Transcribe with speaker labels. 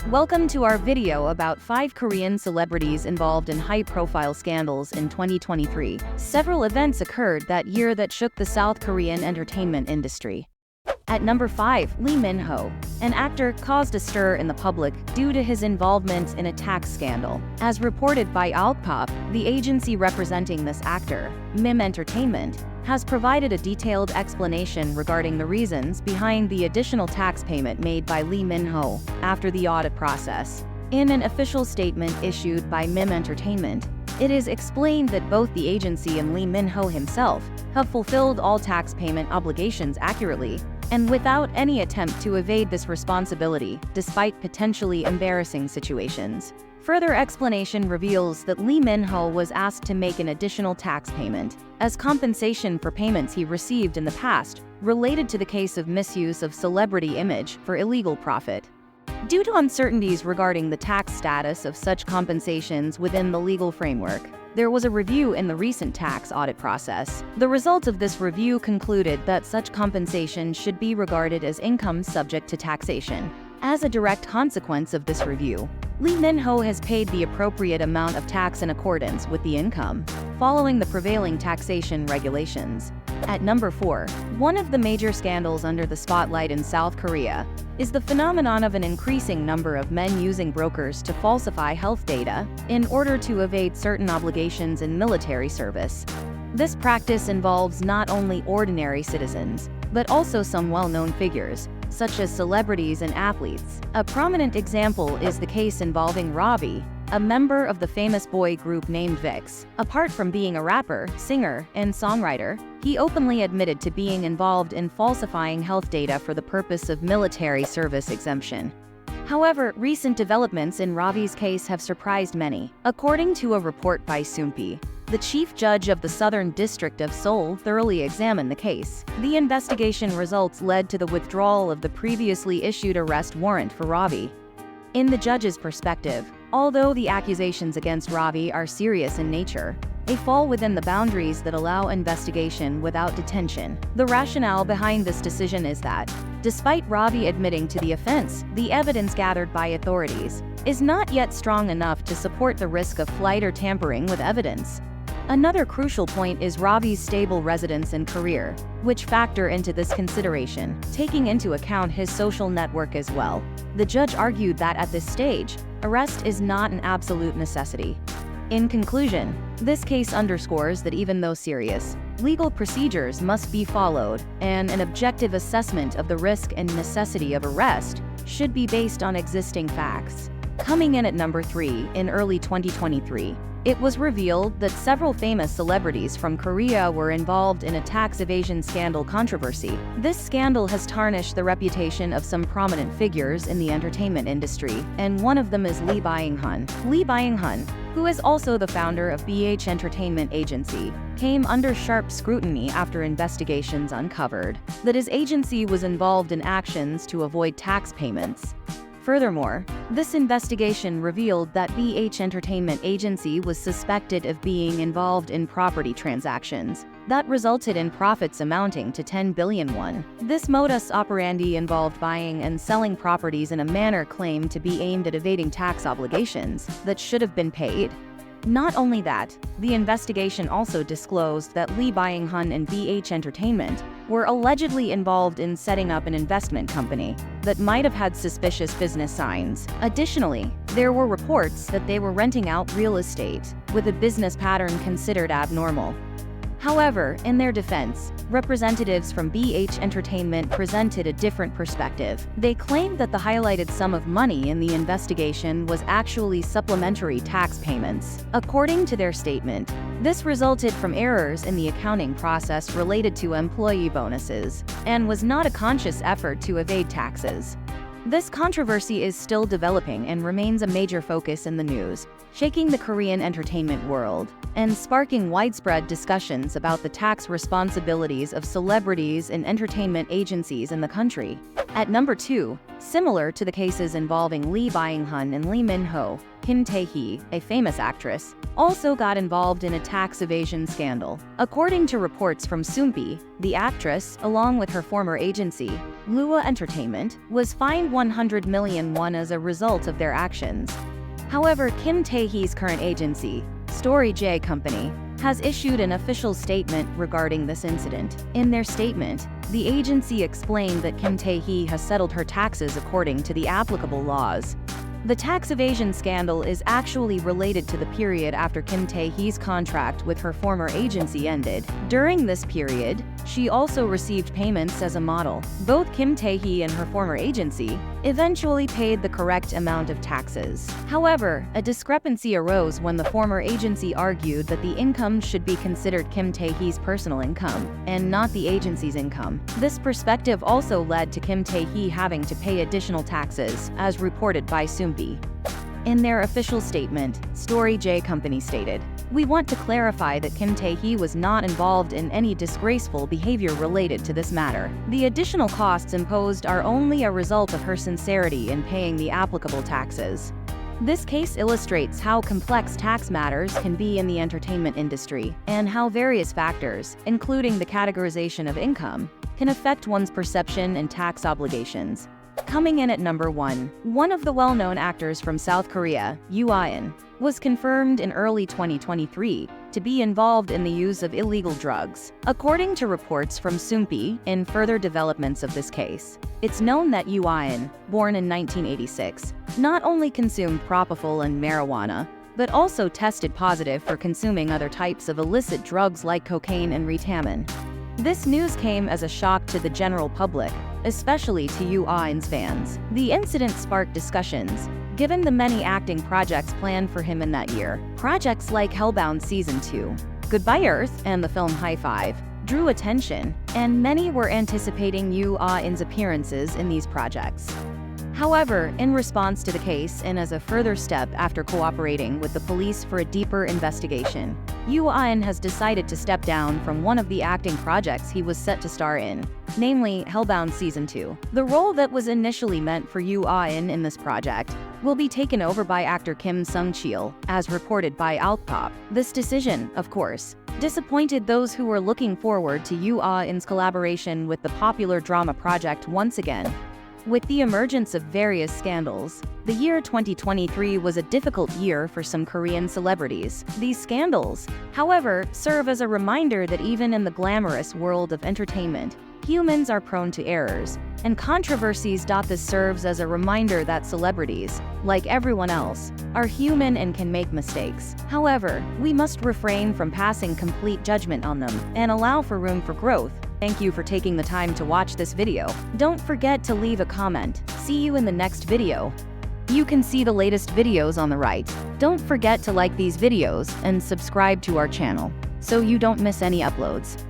Speaker 1: Welcome to our video about 5 Korean celebrities involved in high-profile scandals in 2023. Several events occurred that year that shook the South Korean entertainment industry. At number 5, Lee Min-ho, an actor, caused a stir in the public due to his involvement in a tax scandal. As reported by kpop, the agency representing this actor, Mim Entertainment, has provided a detailed explanation regarding the reasons behind the additional tax payment made by Lee Min-ho after the audit process. In an official statement issued by Mim Entertainment, it is explained that both the agency and Lee Min-ho himself have fulfilled all tax payment obligations accurately and without any attempt to evade this responsibility, despite potentially embarrassing situations. Further explanation reveals that Lee Min-ho was asked to make an additional tax payment as compensation for payments he received in the past related to the case of misuse of celebrity image for illegal profit. Due to uncertainties regarding the tax status of such compensations within the legal framework, there was a review in the recent tax audit process. The result of this review concluded that such compensation should be regarded as income subject to taxation. As a direct consequence of this review, Lee Min-ho has paid the appropriate amount of tax in accordance with the income, following the prevailing taxation regulations. At number 4, one of the major scandals under the spotlight in South Korea is the phenomenon of an increasing number of men using brokers to falsify health data in order to evade certain obligations in military service. This practice involves not only ordinary citizens, but also some well-known figures, such as celebrities and athletes. A prominent example is the case involving Ravi, a member of the famous boy group named VIX. Apart from being a rapper, singer, and songwriter, he openly admitted to being involved in falsifying health data for the purpose of military service exemption. However, recent developments in Ravi's case have surprised many. According to a report by Soompi, the chief judge of the Southern District of Seoul thoroughly examined the case. The investigation results led to the withdrawal of the previously issued arrest warrant for Ravi. In the judge's perspective, although the accusations against Ravi are serious in nature, they fall within the boundaries that allow investigation without detention. The rationale behind this decision is that, despite Ravi admitting to the offense, the evidence gathered by authorities is not yet strong enough to support the risk of flight or tampering with evidence. Another crucial point is Ravi's stable residence and career, which factor into this consideration, taking into account his social network as well. The judge argued that at this stage, arrest is not an absolute necessity. In conclusion, this case underscores that even though serious, legal procedures must be followed, and an objective assessment of the risk and necessity of arrest should be based on existing facts. Coming in at number 3, in early 2023, it was revealed that several famous celebrities from Korea were involved in a tax evasion scandal controversy. This scandal has tarnished the reputation of some prominent figures in the entertainment industry, and one of them is Lee Byung-hun. Lee Byung-hun, who is also the founder of BH Entertainment Agency, came under sharp scrutiny after investigations uncovered that his agency was involved in actions to avoid tax payments. Furthermore, this investigation revealed that BH Entertainment Agency was suspected of being involved in property transactions that resulted in profits amounting to 10 billion won. This modus operandi involved buying and selling properties in a manner claimed to be aimed at evading tax obligations that should have been paid. Not only that, the investigation also disclosed that Lee Byung-hun and BH Entertainment were allegedly involved in setting up an investment company that might have had suspicious business signs. Additionally, there were reports that they were renting out real estate, with a business pattern considered abnormal. However, in their defense, representatives from BH Entertainment presented a different perspective. They claimed that the highlighted sum of money in the investigation was actually supplementary tax payments. According to their statement, this resulted from errors in the accounting process related to employee bonuses, and was not a conscious effort to evade taxes. This controversy is still developing and remains a major focus in the news, shaking the Korean entertainment world, and sparking widespread discussions about the tax responsibilities of celebrities and entertainment agencies in the country. At number 2, similar to the cases involving Lee Buyinghun and Lee Min-ho, Taehee, a famous actress, also got involved in a tax evasion scandal. According to reports from Soompi, the actress, along with her former agency, Lua Entertainment, was fined 100 million won as a result of their actions. However, Taehee's current agency, Story J Company, has issued an official statement regarding this incident. In their statement, the agency explained that Taehee has settled her taxes according to the applicable laws. The tax evasion scandal is actually related to the period after Taehee's contract with her former agency ended. During this period, she also received payments as a model. Both Taehee and her former agency eventually paid the correct amount of taxes. However, a discrepancy arose when the former agency argued that the income should be considered Taehee's personal income, and not the agency's income. This perspective also led to Taehee having to pay additional taxes, as reported by Soompi. In their official statement, Story J Company stated, "We want to clarify that Taehee was not involved in any disgraceful behavior related to this matter. The additional costs imposed are only a result of her sincerity in paying the applicable taxes." This case illustrates how complex tax matters can be in the entertainment industry, and how various factors, including the categorization of income, can affect one's perception and tax obligations. Coming in at number 1, one of the well-known actors from South Korea, Yoo-ah, was confirmed in early 2023 to be involved in the use of illegal drugs. According to reports from Soompi, in further developments of this case, it's known that Yoo-ah, born in 1986, not only consumed propofol and marijuana, but also tested positive for consuming other types of illicit drugs like cocaine and Ritalin. This news came as a shock to the general public, especially to Yoo-ah's fans. The incident sparked discussions, given the many acting projects planned for him in that year. Projects like Hellbound Season 2, Goodbye Earth, and the film High Five drew attention, and many were anticipating Yoo-ah's appearances in these projects. However, in response to the case and as a further step after cooperating with the police for a deeper investigation, Yoo-ah has decided to step down from one of the acting projects he was set to star in, namely Hellbound Season 2. The role that was initially meant for Yoo-ah in this project will be taken over by actor Kim Sung-cheol, as reported by kpop. This decision, of course, disappointed those who were looking forward to Yoo-ah's collaboration with the popular drama project once again. With the emergence of various scandals, the year 2023 was a difficult year for some Korean celebrities. These scandals, however, serve as a reminder that even in the glamorous world of entertainment, humans are prone to errors and controversies. This serves as a reminder that celebrities, like everyone else, are human and can make mistakes. However, we must refrain from passing complete judgment on them and allow for room for growth. Thank you for taking the time to watch this video. Don't forget to leave a comment. See you in the next video. You can see the latest videos on the right. Don't forget to like these videos and subscribe to our channel so you don't miss any uploads.